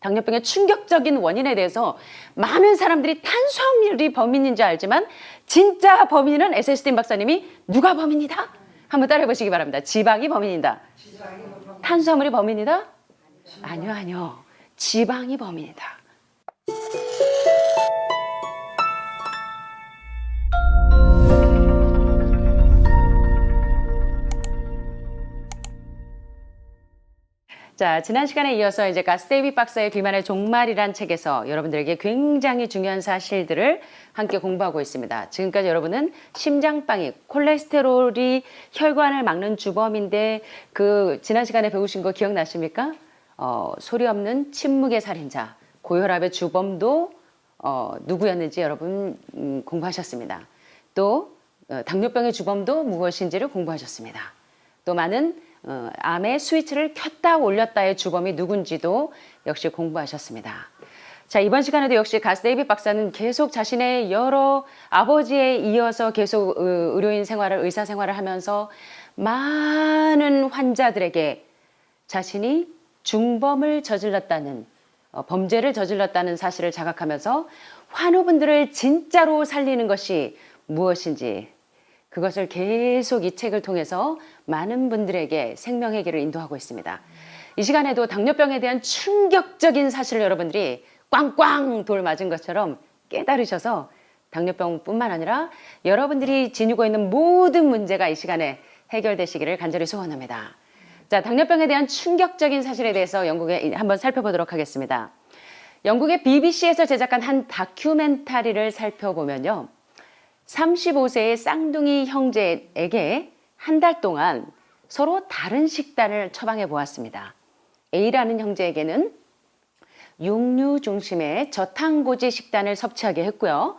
당뇨병의 충격적인 원인에 대해서 많은 사람들이 탄수화물이 범인인지 알지만 진짜 범인은 SSD 박사님이 누가 범인이다? 한번 따라해 보시기 바랍니다. 지방이 범인이다. 탄수화물이 범인이다? 아니요, 아니요. 지방이 범인이다. 자, 지난 시간에 이어서 이제 가스데이비 박사의 비만의 종말이란 책에서 여러분들에게 굉장히 중요한 사실들을 함께 공부하고 있습니다. 지금까지 여러분은 심장방위, 콜레스테롤이 혈관을 막는 주범인데 그 지난 시간에 배우신 거 기억나십니까? 소리 없는 침묵의 살인자, 고혈압의 주범도 누구였는지 여러분 공부하셨습니다. 또 당뇨병의 주범도 무엇인지를 공부하셨습니다. 또 많은 암의 스위치를 켰다 올렸다의 주범이 누군지도 역시 공부하셨습니다. 자, 이번 시간에도 역시 가스데이비 박사는 계속 자신의 여러 아버지에 이어서 계속 의료인 생활을, 의사 생활을 하면서 많은 환자들에게 자신이 중범을 저질렀다는, 범죄를 저질렀다는 사실을 자각하면서 환우분들을 진짜로 살리는 것이 무엇인지 그것을 계속 이 책을 통해서 많은 분들에게 생명의 길을 인도하고 있습니다. 이 시간에도 당뇨병에 대한 충격적인 사실을 여러분들이 꽝꽝 돌 맞은 것처럼 깨달으셔서 당뇨병뿐만 아니라 여러분들이 지니고 있는 모든 문제가 이 시간에 해결되시기를 간절히 소원합니다. 자, 당뇨병에 대한 충격적인 사실에 대해서 영국에 한번 살펴보도록 하겠습니다. 영국의 BBC에서 제작한 한 다큐멘터리를 살펴보면요. 35세의 쌍둥이 형제에게 한 달 동안 서로 다른 식단을 처방해 보았습니다. A라는 형제에게는 육류 중심의 저탄고지 식단을 섭취하게 했고요.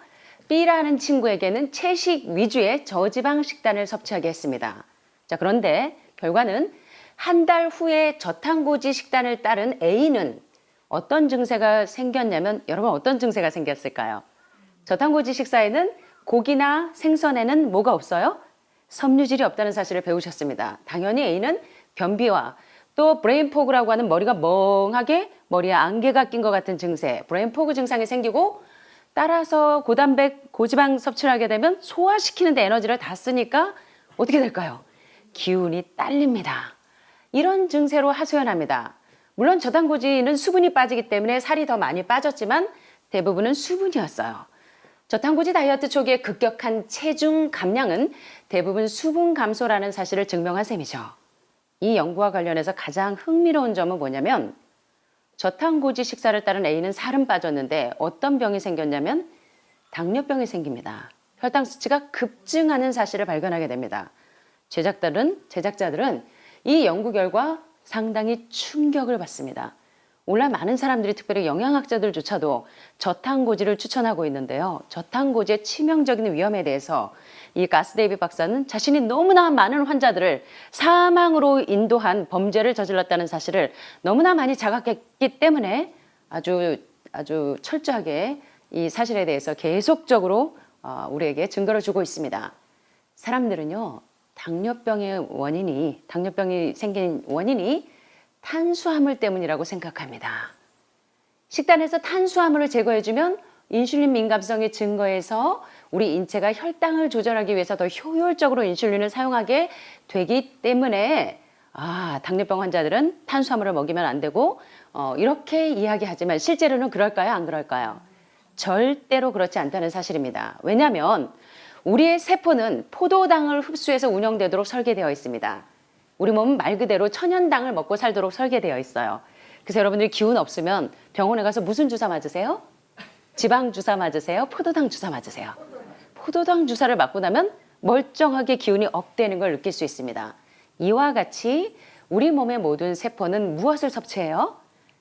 B라는 친구에게는 채식 위주의 저지방 식단을 섭취하게 했습니다. 자, 그런데 결과는 한 달 후에 저탄고지 식단을 따른 A는 어떤 증세가 생겼냐면 여러분 어떤 증세가 생겼을까요? 저탄고지 식사에는 고기나 생선에는 뭐가 없어요? 섬유질이 없다는 사실을 배우셨습니다. 당연히 A는 변비와 또 브레인포그라고 하는 머리가 멍하게 머리에 안개가 낀 것 같은 증세, 브레인포그 증상이 생기고 따라서 고단백, 고지방 섭취를 하게 되면 소화시키는 데 에너지를 다 쓰니까 어떻게 될까요? 기운이 딸립니다. 이런 증세로 하소연합니다. 물론 저탄고지는 수분이 빠지기 때문에 살이 더 많이 빠졌지만 대부분은 수분이었어요. 저탄고지 다이어트 초기의 급격한 체중 감량은 대부분 수분 감소라는 사실을 증명한 셈이죠. 이 연구와 관련해서 가장 흥미로운 점은 뭐냐면 저탄고지 식사를 따른 A는 살은 빠졌는데 어떤 병이 생겼냐면 당뇨병이 생깁니다. 혈당 수치가 급증하는 사실을 발견하게 됩니다. 제작자들은 이 연구 결과 상당히 충격을 받습니다. 오늘날 많은 사람들이 특별히 영양학자들조차도 저탄고지를 추천하고 있는데요. 저탄고지의 치명적인 위험에 대해서 이 가스데이비 박사는 자신이 너무나 많은 환자들을 사망으로 인도한 범죄를 저질렀다는 사실을 너무나 많이 자각했기 때문에 아주 철저하게 이 사실에 대해서 계속적으로 우리에게 증거를 주고 있습니다. 사람들은요, 당뇨병이 생긴 원인이 탄수화물 때문이라고 생각합니다. 식단에서 탄수화물을 제거해주면 인슐린 민감성이 증가해서 우리 인체가 혈당을 조절하기 위해서 더 효율적으로 인슐린을 사용하게 되기 때문에 당뇨병 환자들은 탄수화물을 먹이면 안 되고 이렇게 이야기하지만 실제로는 그럴까요? 안 그럴까요? 절대로 그렇지 않다는 사실입니다. 왜냐하면 우리의 세포는 포도당을 흡수해서 운영되도록 설계되어 있습니다. 우리 몸은 말 그대로 천연당을 먹고 살도록 설계되어 있어요. 그래서 여러분들이 기운 없으면 병원에 가서 무슨 주사 맞으세요? 지방 주사 맞으세요? 포도당 주사 맞으세요? 포도당 주사를 맞고 나면 멀쩡하게 기운이 업되는 걸 느낄 수 있습니다. 이와 같이 우리 몸의 모든 세포는 무엇을 섭취해요?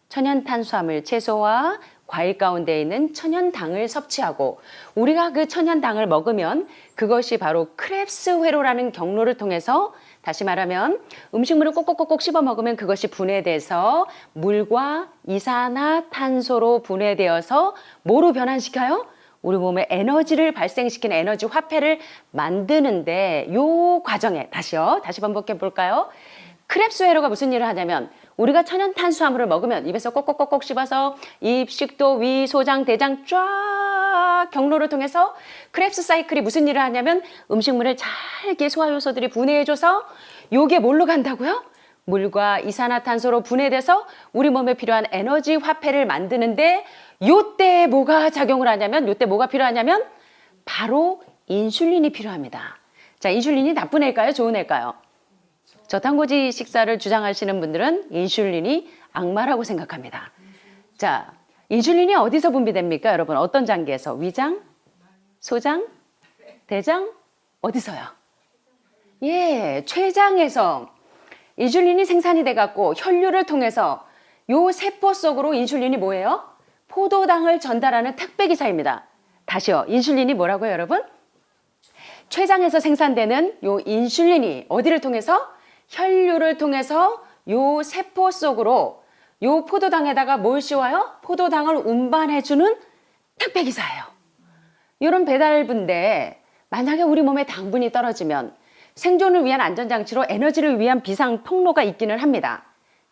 천연탄수화물, 채소와 과일 가운데 있는 천연당을 섭취하고 우리가 그 천연당을 먹으면 그것이 바로 크렙스 회로라는 경로를 통해서 다시 말하면 음식물을 꼭꼭꼭꼭 씹어 먹으면 그것이 분해돼서 물과 이산화탄소로 분해되어서 뭐로 변환시켜요? 우리 몸에 에너지를 발생시키는 에너지 화폐를 만드는데 요 과정에 다시 반복해 볼까요? 크렙스 회로가 무슨 일을 하냐면 우리가 천연 탄수화물을 먹으면 입에서 꼭꼭꼭꼭 씹어서 입, 식도, 위, 소장, 대장 쫙 경로를 통해서 크랩스 사이클이 무슨 일을 하냐면 음식물에 잘게 소화효소들이 분해해줘서 요게 뭘로 간다고요? 물과 이산화탄소로 분해돼서 우리 몸에 필요한 에너지 화폐를 만드는데 요때 뭐가 작용을 하냐면 요때 뭐가 필요하냐면 바로 인슐린이 필요합니다. 자, 인슐린이 나쁜 애일까요? 좋은 애일까요? 저탄고지 식사를 주장하시는 분들은 인슐린이 악마라고 생각합니다. 자, 인슐린이 어디서 분비됩니까? 여러분 어떤 장기에서? 위장? 소장? 대장? 어디서요? 예, 췌장에서 인슐린이 생산이 돼갖고 혈류를 통해서 요 세포 속으로 인슐린이 뭐예요? 포도당을 전달하는 택배기사입니다. 다시요. 인슐린이 뭐라고요, 여러분? 췌장에서 생산되는 요 인슐린이 어디를 통해서? 혈류를 통해서 요 세포 속으로 요 포도당에다가 뭘 씌워요? 포도당을 운반해주는 택배기사예요. 이런 배달부인데 만약에 우리 몸에 당분이 떨어지면 생존을 위한 안전장치로 에너지를 위한 비상 통로가 있기는 합니다.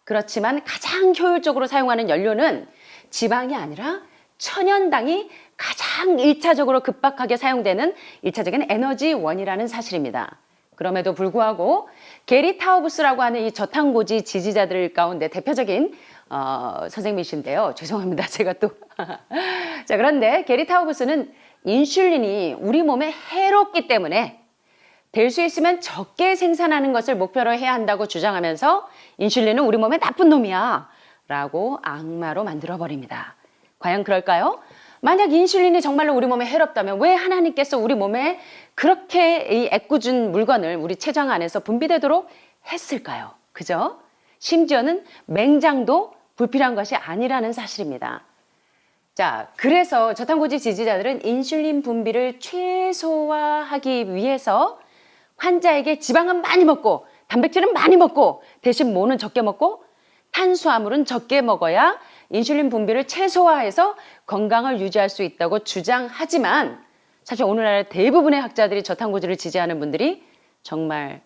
그렇지만 가장 효율적으로 사용하는 연료는 지방이 아니라 천연당이 가장 1차적으로 급박하게 사용되는 1차적인 에너지원이라는 사실입니다. 그럼에도 불구하고 게리 타우브스라고 하는 이 저탄고지 지지자들 가운데 대표적인 선생님이신데요. 죄송합니다. 제가 또 자, 그런데 게리 타우브스는 인슐린이 우리 몸에 해롭기 때문에 될 수 있으면 적게 생산하는 것을 목표로 해야 한다고 주장하면서 인슐린은 우리 몸에 나쁜 놈이야 라고 악마로 만들어버립니다. 과연 그럴까요? 만약 인슐린이 정말로 우리 몸에 해롭다면 왜 하나님께서 우리 몸에 그렇게 이 애꿎은 물건을 우리 췌장 안에서 분비되도록 했을까요? 그죠? 심지어는 맹장도 불필요한 것이 아니라는 사실입니다. 자, 그래서 저탄고지 지지자들은 인슐린 분비를 최소화하기 위해서 환자에게 지방은 많이 먹고 단백질은 많이 먹고 대신 뭐는 적게 먹고 탄수화물은 적게 먹어야 인슐린 분비를 최소화해서 건강을 유지할 수 있다고 주장하지만 사실 오늘날 대부분의 학자들이 저탄고지를 지지하는 분들이 정말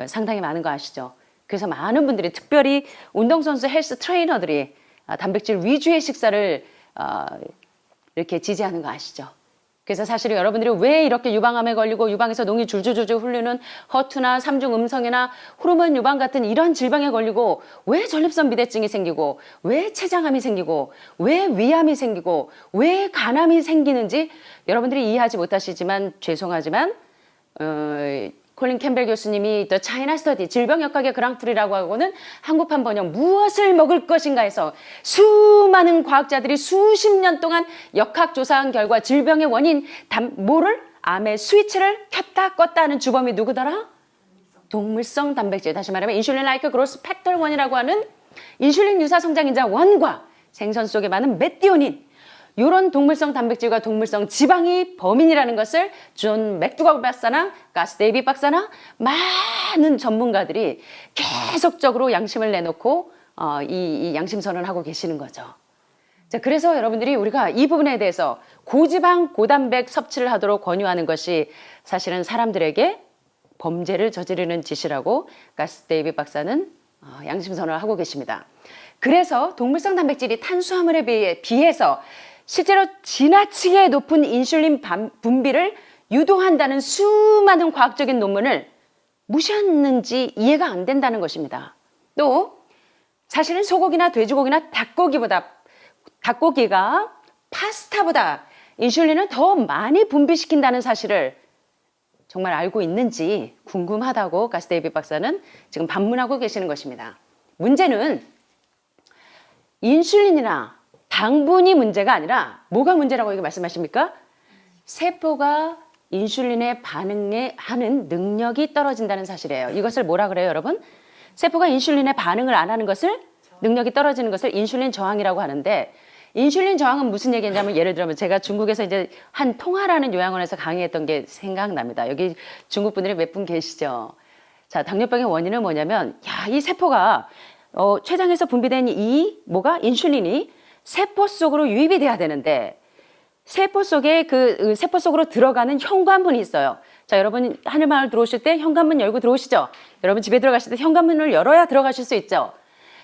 상당히 많은 거 아시죠? 그래서 많은 분들이 특별히 운동선수 헬스 트레이너들이 단백질 위주의 식사를 이렇게 지지하는 거 아시죠? 그래서 사실 여러분들이 왜 이렇게 유방암에 걸리고 유방에서 농이 줄줄줄줄 흐르는 허투나 삼중 음성이나 호르몬 유방 같은 이런 질병에 걸리고 왜 전립선 비대증이 생기고 왜 췌장암이 생기고 왜 위암이 생기고 왜 간암이 생기는지 여러분들이 이해하지 못하시지만 죄송하지만 콜린 캠벨 교수님이 The China Study 질병역학의 그랑프리라고 하고는 한국판 번역 무엇을 먹을 것인가에서 수많은 과학자들이 수십 년 동안 역학조사한 결과 질병의 원인 뭐를? 암의 스위치를 켰다 껐다 하는 주범이 누구더라? 동물성 단백질, 다시 말하면 인슐린 라이크 그로스 팩터 1이라고 하는 인슐린 유사 성장인자 1과 생선 속에 많은 메티오닌 이런 동물성 단백질과 동물성 지방이 범인이라는 것을 존 맥두가울 박사나 가스 데이비 박사나 많은 전문가들이 계속적으로 양심을 내놓고 이 양심 선언을 하고 계시는 거죠. 자, 그래서 여러분들이 우리가 이 부분에 대해서 고지방, 고단백 섭취를 하도록 권유하는 것이 사실은 사람들에게 범죄를 저지르는 짓이라고 가스 데이비 박사는 양심 선언을 하고 계십니다. 그래서 동물성 단백질이 탄수화물에 비해서 실제로 지나치게 높은 인슐린 분비를 유도한다는 수많은 과학적인 논문을 무시했는지 이해가 안 된다는 것입니다. 또 사실은 소고기나 돼지고기나 닭고기가 파스타보다 인슐린을 더 많이 분비시킨다는 사실을 정말 알고 있는지 궁금하다고 가스 데이비 박사는 지금 반문하고 계시는 것입니다. 문제는 인슐린이나 당분이 문제가 아니라 뭐가 문제라고 이렇게 말씀하십니까? 세포가 인슐린에 반응하는 능력이 떨어진다는 사실이에요. 이것을 뭐라 그래요, 여러분? 세포가 인슐린에 반응을 안 하는 것을 능력이 떨어지는 것을 인슐린 저항이라고 하는데 인슐린 저항은 무슨 얘기냐면 예를 들면 제가 중국에서 이제 한 통화라는 요양원에서 강의했던 게 생각납니다. 여기 중국 분들이 몇 분 계시죠? 자, 당뇨병의 원인은 뭐냐면 이 세포가 췌장에서 분비된 인슐린이 세포 속으로 유입이 돼야 되는데 세포 속에 세포 속으로 들어가는 현관문이 있어요. 자, 여러분 하늘마을 들어오실 때 현관문 열고 들어오시죠? 여러분 집에 들어가실 때 현관문을 열어야 들어가실 수 있죠?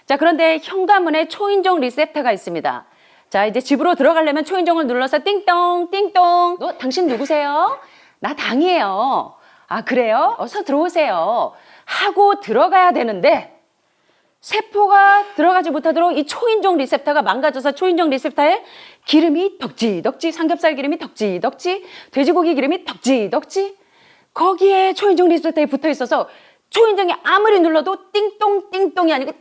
자, 그런데 현관문에 초인종 리셉터가 있습니다. 자, 이제 집으로 들어가려면 초인종을 눌러서 띵동, 띵동. 당신 누구세요? 나 당이에요. 아, 그래요? 어서 들어오세요. 하고 들어가야 되는데 세포가 들어가지 못하도록 이 초인종 리셉터가 망가져서 초인종 리셉터에 기름이 덕지덕지, 삼겹살 기름이 덕지덕지, 돼지고기 기름이 덕지덕지, 거기에 초인종 리셉터에 붙어 있어서 초인종이 아무리 눌러도 띵동 띵동이 아니고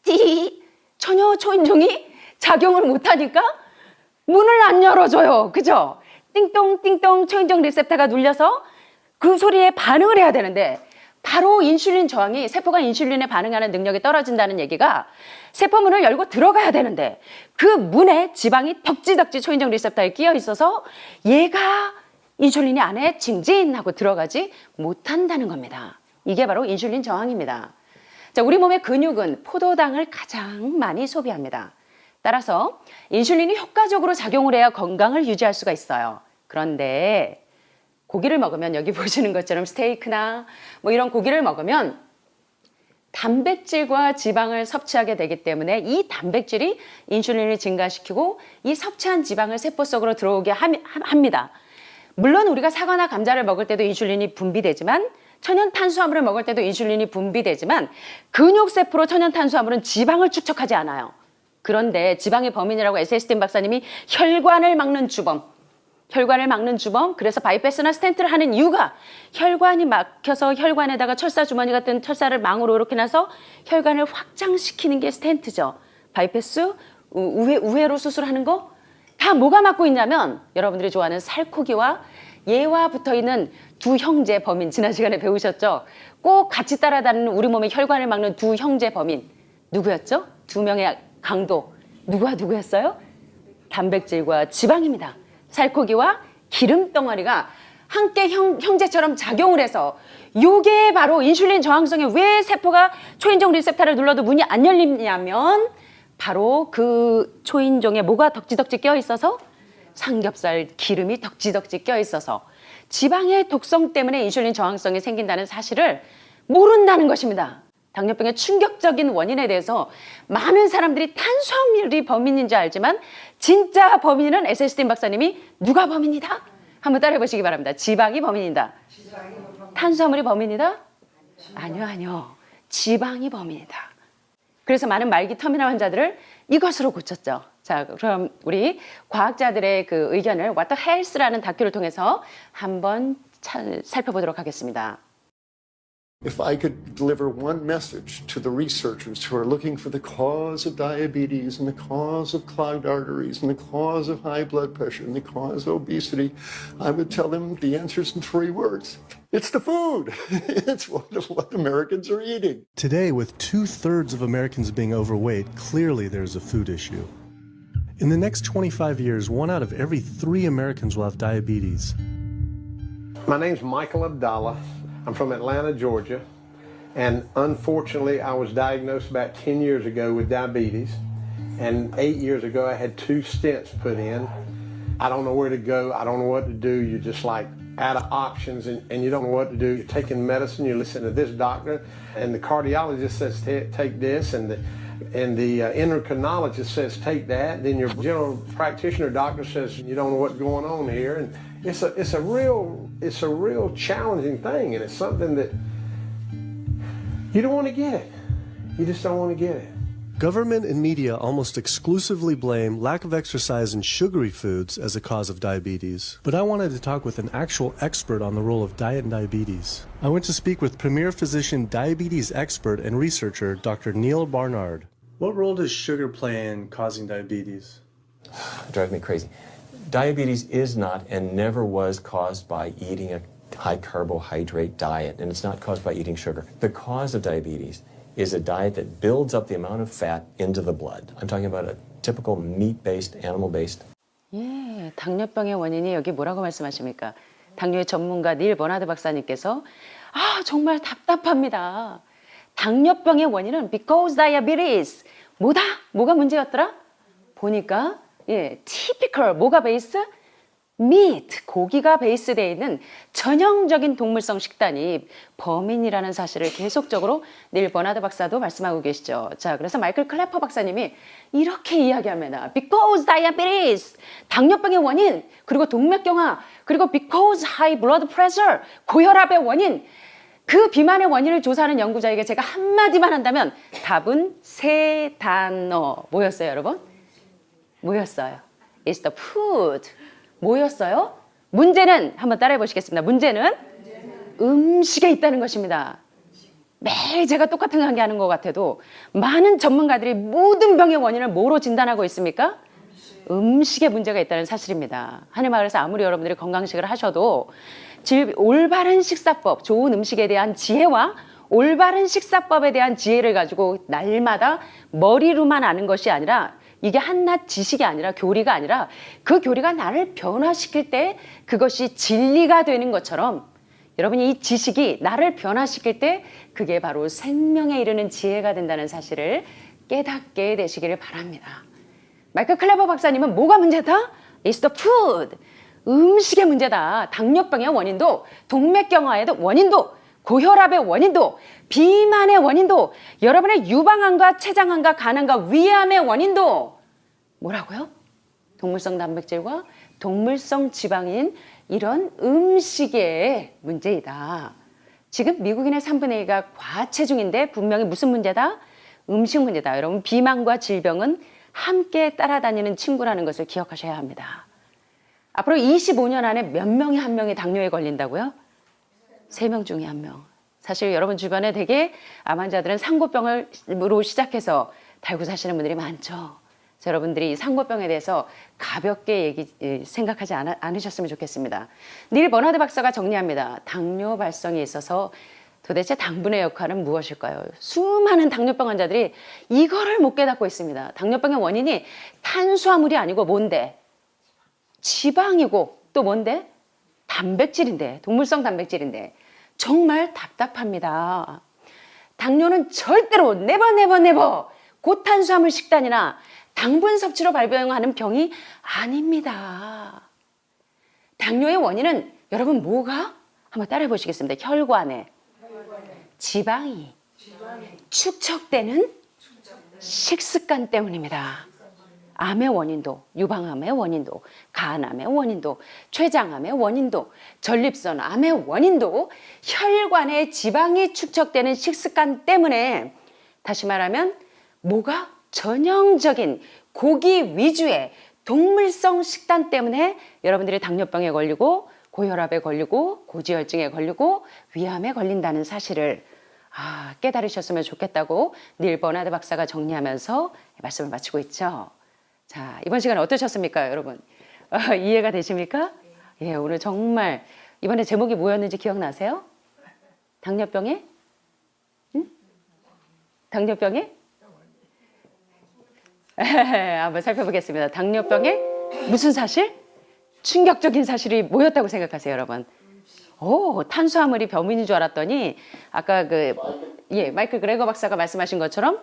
띠 전혀 초인종이 작용을 못하니까 문을 안 열어줘요. 그죠? 띵동 띵동 초인종 리셉터가 눌려서 그 소리에 반응을 해야 되는데 바로 인슐린 저항이 세포가 인슐린에 반응하는 능력이 떨어진다는 얘기가 세포문을 열고 들어가야 되는데 그 문에 지방이 덕지덕지 초인종 리셉터에 끼어 있어서 얘가 인슐린이 안에 징징하고 들어가지 못한다는 겁니다. 이게 바로 인슐린 저항입니다. 자, 우리 몸의 근육은 포도당을 가장 많이 소비합니다. 따라서 인슐린이 효과적으로 작용을 해야 건강을 유지할 수가 있어요. 그런데 고기를 먹으면 여기 보시는 것처럼 스테이크나 뭐 이런 고기를 먹으면 단백질과 지방을 섭취하게 되기 때문에 이 단백질이 인슐린을 증가시키고 이 섭취한 지방을 세포 속으로 들어오게 합니다. 물론 우리가 사과나 감자를 먹을 때도 인슐린이 분비되지만 천연 탄수화물을 먹을 때도 인슐린이 분비되지만 근육세포로 천연 탄수화물은 지방을 축적하지 않아요. 그런데 지방의 범인이라고 에셀스틴 박사님이 혈관을 막는 주범, 그래서 바이패스나 스텐트를 하는 이유가 혈관이 막혀서 혈관에다가 철사 주머니 같은 철사를 망으로 이렇게 놔서 혈관을 확장시키는 게 스텐트죠. 바이패스, 우회로 수술하는 거 다 뭐가 막고 있냐면 여러분들이 좋아하는 살코기와 얘와 붙어있는 두 형제 범인, 지난 시간에 배우셨죠? 꼭 같이 따라다니는 우리 몸의 혈관을 막는 두 형제 범인 누구였죠? 두 명의 강도 누구와 누구였어요? 단백질과 지방입니다. 살코기와 기름 덩어리가 함께 형제처럼 작용을 해서 이게 바로 인슐린 저항성에 왜 세포가 초인종 리셉터를 눌러도 문이 안 열리냐면 바로 그 초인종에 뭐가 덕지덕지 껴 있어서 삼겹살 기름이 덕지덕지 껴 있어서 지방의 독성 때문에 인슐린 저항성이 생긴다는 사실을 모른다는 것입니다. 당뇨병의 충격적인 원인에 대해서 많은 사람들이 탄수화물이 범인인 줄 알지만 진짜 범인은 에셀스틴 박사님이 누가 범인이다? 한번 따라해 보시기 바랍니다. 지방이 범인이다. 탄수화물이 범인이다? 아니요. 지방이 범인이다. 그래서 많은 말기 터미널 환자들을 이것으로 고쳤죠. 자, 그럼 우리 과학자들의 그 의견을 What the Health라는 다큐를 통해서 한번 살펴보도록 하겠습니다. If I could deliver one message to the researchers who are looking for the cause of diabetes and the cause of clogged arteries and the cause of high blood pressure and the cause of obesity, I would tell them the answer's in 3 words. It's the food. It's what Americans are eating. Today, with 2/3 of Americans being overweight, clearly there's a food issue. In the next 25 years, 1 out of every 3 Americans will have diabetes. My name's Michael Abdallah. I'm from Atlanta, Georgia, and unfortunately I was diagnosed about 10 years ago with diabetes, and 8 years ago I had 2 stents put in. I don't know where to go, I don't know what to do, you're just like out of options and you don't know what to do. You're taking medicine, you listen to this doctor, and the cardiologist says take this, and the endocrinologist says take that, then your general practitioner doctor says you don't know what's going on here, and it's a real challenging thing, and it's something that you don't want to get it. You just don't want to get it. Government and media almost exclusively blame lack of exercise and sugary foods as a cause of diabetes. But I wanted to talk with an actual expert on the role of diet and diabetes. I went to speak with premier physician, diabetes expert, and researcher, Dr. Neil Barnard. What role does sugar play in causing diabetes? It drives me crazy. Diabetes is not and never was caused by eating a high carbohydrate diet, and it's not caused by eating sugar. The cause of diabetes is a diet that builds up the amount of fat into the blood. I'm talking about a typical meat-based, animal-based. 예, 당뇨병의 원인이 여기 뭐라고 말씀하십니까? 당뇨의 전문가 닐 버나드 박사님께서 정말 답답합니다. 당뇨병의 원인은 because diabetes. 뭐가 문제였더라? 보니까 typical 뭐가 베이스? meat, 고기가 베이스되어 있는 전형적인 동물성 식단이 범인이라는 사실을 계속적으로 닐 버나드 박사도 말씀하고 계시죠. 자, 그래서 마이클 클래퍼 박사님이 이렇게 이야기합니다. Because diabetes, 당뇨병의 원인, 그리고 동맥경화, 그리고 because high blood pressure, 고혈압의 원인, 그 비만의 원인을 조사하는 연구자에게 제가 한마디만 한다면 답은 세 단어. 뭐였어요, 여러분? 뭐였어요? It's the food. 뭐였어요? 문제는 한번 따라해 보시겠습니다. 문제는 음식에 있다는 것입니다. 매일 제가 똑같은 강의하는 것 같아도 많은 전문가들이 모든 병의 원인을 뭐로 진단하고 있습니까? 음식에 문제가 있다는 사실입니다. 하늘마을에서 아무리 여러분들이 건강식을 하셔도 올바른 식사법, 좋은 음식에 대한 지혜와 올바른 식사법에 대한 지혜를 가지고 날마다 머리로만 아는 것이 아니라 이게 한낱 지식이 아니라 교리가 아니라 그 교리가 나를 변화시킬 때 그것이 진리가 되는 것처럼 여러분이 이 지식이 나를 변화시킬 때 그게 바로 생명에 이르는 지혜가 된다는 사실을 깨닫게 되시기를 바랍니다. 마이클 클래버 박사님은 뭐가 문제다? It's the food. 음식의 문제다. 당뇨병의 원인도, 동맥경화의 원인도, 고혈압의 원인도, 비만의 원인도, 여러분의 유방암과 췌장암과 간암과 위암의 원인도 뭐라고요? 동물성 단백질과 동물성 지방인 이런 음식의 문제이다. 지금 미국인의 3분의 2가 과체중인데 분명히 무슨 문제다? 음식 문제다. 여러분 비만과 질병은 함께 따라다니는 친구라는 것을 기억하셔야 합니다. 앞으로 25년 안에 몇 명이 한 명이 당뇨에 걸린다고요? 3명 중에 1명. 사실 여러분 주변에 되게 암 환자들은 상고병으로 시작해서 달고 사시는 분들이 많죠. 그래서 여러분들이 이 상고병에 대해서 가볍게 생각하지 않으셨으면 좋겠습니다. 닐 버나드 박사가 정리합니다. 당뇨 발성에 있어서 도대체 당분의 역할은 무엇일까요? 수많은 당뇨병 환자들이 이거를 못 깨닫고 있습니다. 당뇨병의 원인이 탄수화물이 아니고 뭔데? 지방이고 또 뭔데? 단백질인데, 동물성 단백질인데 정말 답답합니다. 당뇨는 절대로 네버 고탄수화물 식단이나 당분 섭취로 발병하는 병이 아닙니다. 당뇨의 원인은 여러분 뭐가? 한번 따라해 보시겠습니다. 혈관에 지방이 축적되는 식습관 때문입니다. 암의 원인도, 유방암의 원인도, 간암의 원인도, 췌장암의 원인도, 전립선 암의 원인도 혈관에 지방이 축적되는 식습관 때문에 다시 말하면 뭐가? 전형적인 고기 위주의 동물성 식단 때문에 여러분들이 당뇨병에 걸리고 고혈압에 걸리고 고지혈증에 걸리고 위암에 걸린다는 사실을 깨달으셨으면 좋겠다고 닐 버나드 박사가 정리하면서 말씀을 마치고 있죠. 자, 이번 시간 어떠셨습니까, 여러분? 이해가 되십니까? 예, 오늘 정말 이번에 제목이 뭐였는지 기억나세요? 당뇨병에? 응? 당뇨병에? 한번 살펴보겠습니다. 당뇨병에 무슨 사실? 충격적인 사실이 뭐였다고 생각하세요, 여러분? 탄수화물이 병인인 줄 알았더니 아까 마이클 그레거 박사가 말씀하신 것처럼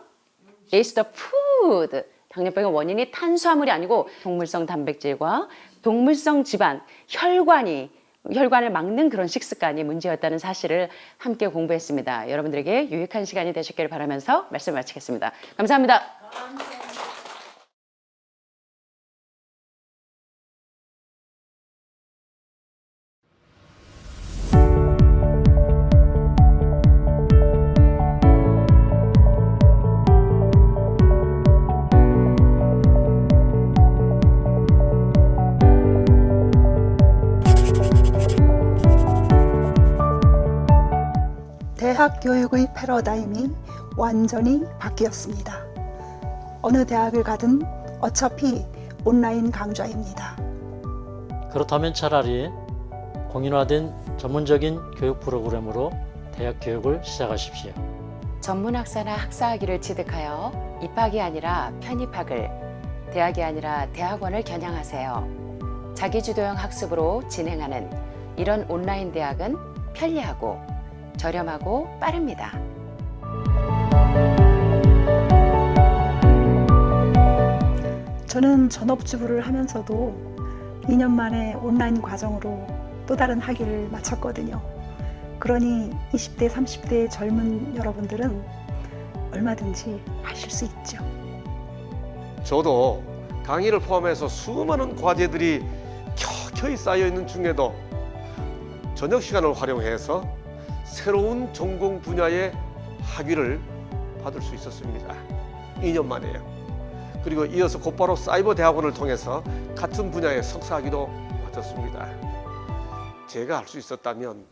It's the food. 당뇨병의 원인이 탄수화물이 아니고 동물성 단백질과 동물성 지방, 혈관을 막는 그런 식습관이 문제였다는 사실을 함께 공부했습니다. 여러분들에게 유익한 시간이 되셨기를 바라면서 말씀을 마치겠습니다. 감사합니다. 대학 교육의 패러다임이 완전히 바뀌었습니다. 어느 대학을 가든 어차피 온라인 강좌입니다. 그렇다면 차라리 공인화된 전문적인 교육 프로그램으로 대학 교육을 시작하십시오. 전문학사나 학사학위를 취득하여 입학이 아니라 편입학을, 대학이 아니라 대학원을 겨냥하세요. 자기주도형 학습으로 진행하는 이런 온라인 대학은 편리하고 저렴하고 빠릅니다. 저는 전업주부를 하면서도 2년 만에 온라인 과정으로 또 다른 학위를 마쳤거든요. 그러니 20대, 30대의 젊은 여러분들은 얼마든지 하실 수 있죠. 저도 강의를 포함해서 수많은 과제들이 켜켜이 쌓여있는 중에도 저녁 시간을 활용해서 새로운 전공 분야의 학위를 받을 수 있었습니다. 2년 만에요. 그리고 이어서 곧바로 사이버 대학원을 통해서 같은 분야의 석사학위도 받았습니다. 제가 할 수 있었다면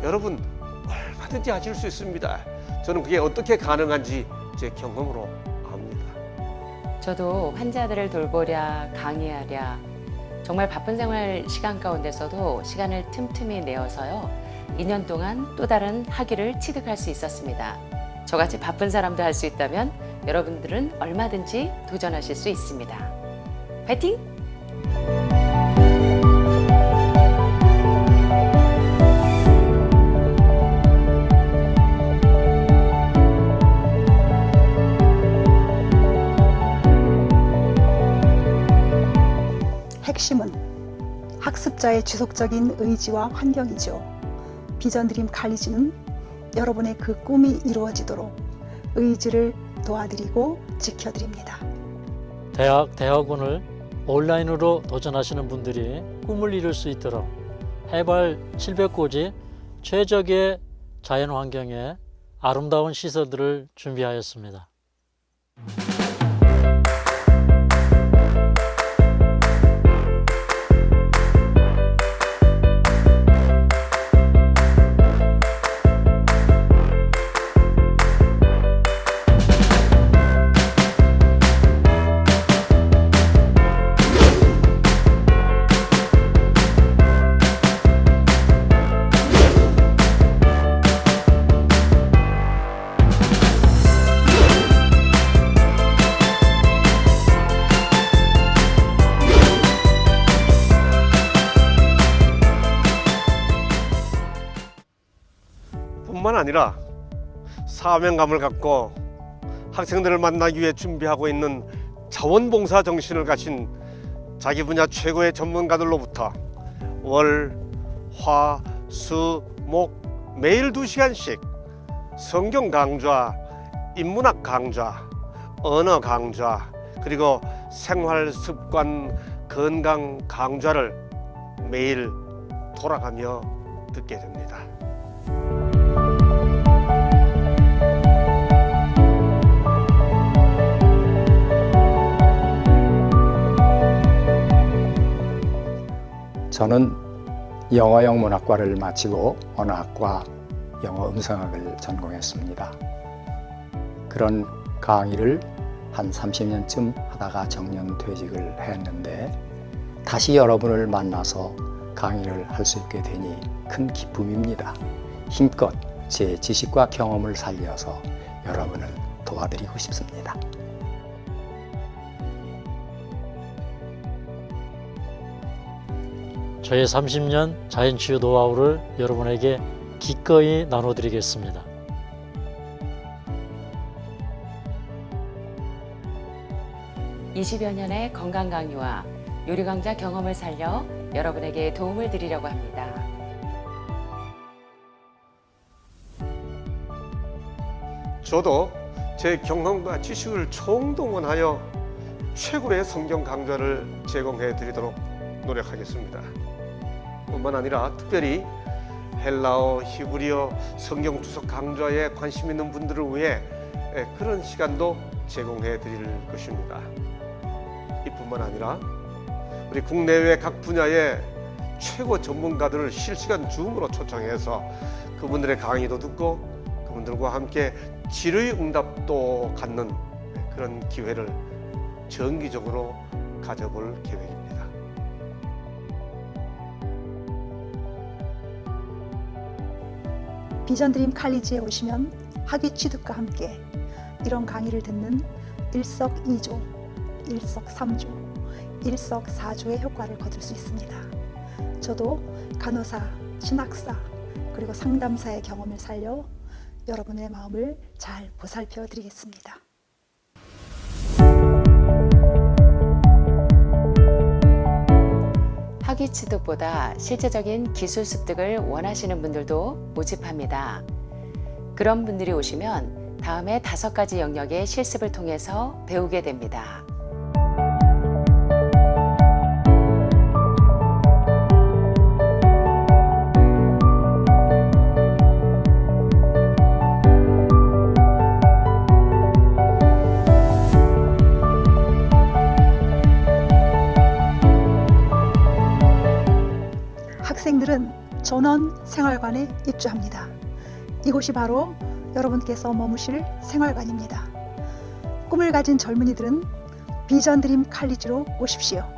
여러분 얼마든지 하실 수 있습니다. 저는 그게 어떻게 가능한지 제 경험으로 압니다. 저도 환자들을 돌보랴 강의하랴 정말 바쁜 생활 시간 가운데서도 시간을 틈틈이 내어서요 2년 동안 또 다른 학위를 취득할 수 있었습니다. 저같이 바쁜 사람도 할 수 있다면 여러분들은 얼마든지 도전하실 수 있습니다. 파이팅! 핵심은 학습자의 지속적인 의지와 환경이죠. 비전 드림 칼리지는 여러분의 그 꿈이 이루어지도록 의지를 도와드리고 지켜드립니다. 대학원을 온라인으로 도전하시는 분들이 꿈을 이룰 수 있도록 해발 700고지 최적의 자연 환경에 아름다운 시설들을 준비하였습니다. 뿐만 아니라 사명감을 갖고 학생들을 만나기 위해 준비하고 있는 자원봉사 정신을 가진 자기 분야 최고의 전문가들로부터 월, 화, 수, 목 매일 2시간씩 성경 강좌, 인문학 강좌, 언어 강좌, 그리고 생활 습관 건강 강좌를 매일 돌아가며 듣게 됩니다. 저는 영어 영문학과를 마치고 언어학과 영어 음성학을 전공했습니다. 그런 강의를 한 30년쯤 하다가 정년퇴직을 했는데 다시 여러분을 만나서 강의를 할 수 있게 되니 큰 기쁨입니다. 힘껏 제 지식과 경험을 살려서 여러분을 도와드리고 싶습니다. 저의 30년 자연치유 노하우를 여러분에게 기꺼이 나눠드리겠습니다. (20여) 년의 건강 강의와 요리 강좌 경험을 살려 여러분에게 도움을 드리려고 합니다. 저도 제 경험과 지식을 총동원하여 최고의 성경 강좌를 제공해 드리도록 노력하겠습니다. 뿐만 아니라 특별히 헬라어, 히브리어 성경 주석 강좌에 관심 있는 분들을 위해 그런 시간도 제공해 드릴 것입니다. 이뿐만 아니라 우리 국내외 각 분야의 최고 전문가들을 실시간 줌으로 초청해서 그분들의 강의도 듣고 그분들과 함께 질의응답도 갖는 그런 기회를 정기적으로 가져볼 계획입니다. 비전 드림 칼리지에 오시면 학위 취득과 함께 이런 강의를 듣는 일석이조, 일석삼조, 일석사조의 효과를 거둘 수 있습니다. 저도 간호사, 신학사, 그리고 상담사의 경험을 살려 여러분의 마음을 잘 보살펴 드리겠습니다. 학위 취득보다 실제적인 기술 습득을 원하시는 분들도 모집합니다. 그런 분들이 오시면 다음에 5가지 영역의 실습을 통해서 배우게 됩니다. 학생들은 전원 생활관에 입주합니다. 이곳이 바로 여러분께서 머무실 생활관입니다. 꿈을 가진 젊은이들은 비전 드림 칼리지로 오십시오.